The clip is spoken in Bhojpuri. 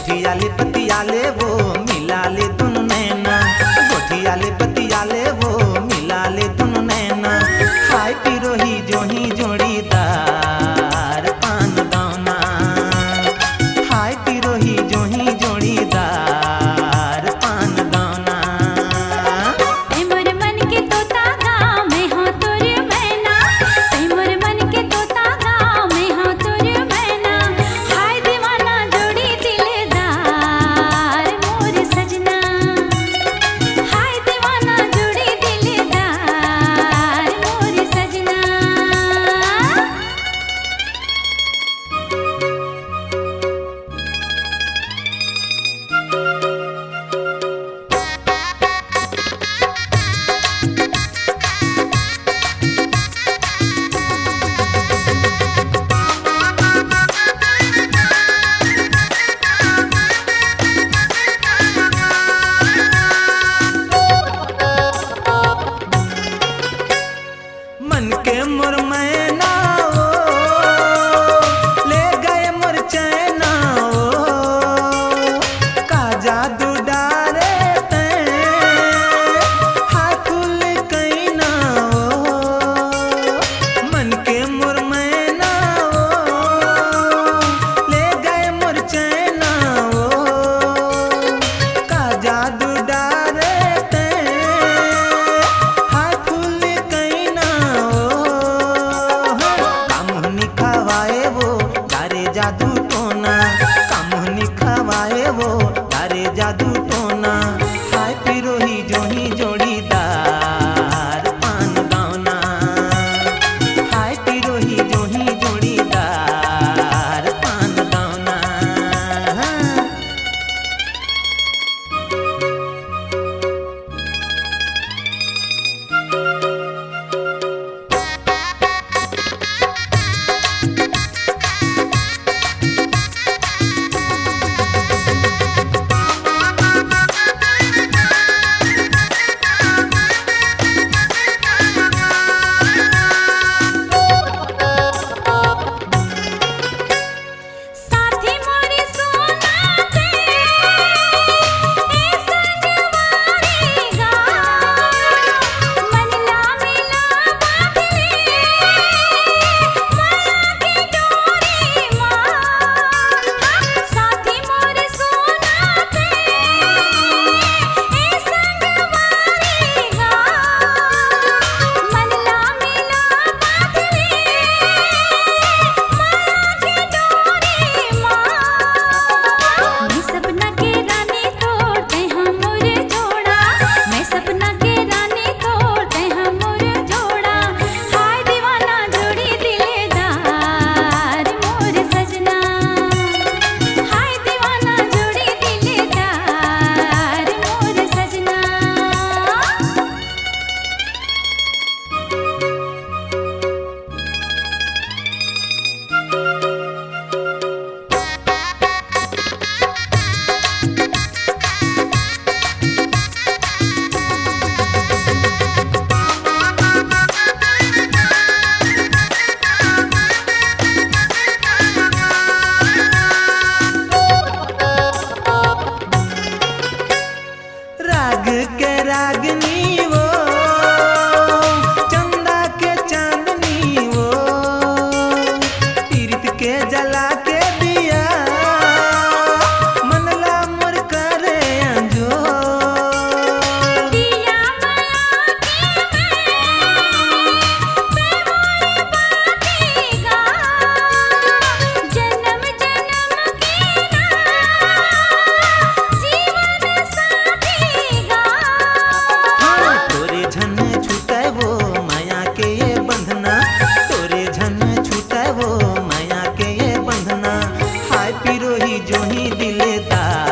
गोठियाले पतियाले वो मिला ले दुनु नैना, गोठियाले पतियाले वो मिला ले दुनु नैना। खाए पिरोही जोही जोड़ीदार पान दाना, खाए पिरोही जोही जोड़ीदार पान दाना। ऐ मोर मन के तोता गाँव में हो तोर मैना, ऐ मोर मन के तोता गाँव में हो तोर मैना। हाय दीवाना जोड़ी दिलदार मोर सजना, हाय दीवाना जोड़ी दिलदार मोर सजना। मन के मोर मैना वो ले गए मोर चैना वो, का जादू डारे तैं हाय फूल कैना वो। मन के मोर मैना वो ले गए मोर चैना वो, का जादू डारे तैं हाय फूल कैना वो। कामुहनी खवाए वो डारे जादू टोना, कामुहनी खवाए वो डारे जादू टोना। हाय पिरोही जोही जोड़ीदार पान दाना, हाय पिरोही जोही जोड़ीदार पान दाना। साथी मोरी सोना दे ए संगवारी गा, मनला मिला बांधले माया की डोरी माँ। साथी मोरी सोना दे ए संगवारी गा, मनला मिला बांधले माया की डोरी माँ। मैं सपना के रानी तोड़ते हम मोर जोड़ा, मैं सपना के रानी तोड़ते हम मोर जोड़ा। हाय दीवाना जोड़ी दिलदार मोर सजना, हाय दीवाना जोड़ी दिलदार मोर सजना। राग के रागनी वो चंदा के चांदनी वो, तीर्थ के जला के दिया मनला मोर करे अंजो। दिया माया के मैं मोर बातेगा, जन्म जन्म के ना जीवन साथीगा। हाँ, तोरे झन छूटे वो माया के ये बंधना, तोरे झन छूटे वो माया के ये बंधना। हाय पिरोही जोही दिलदार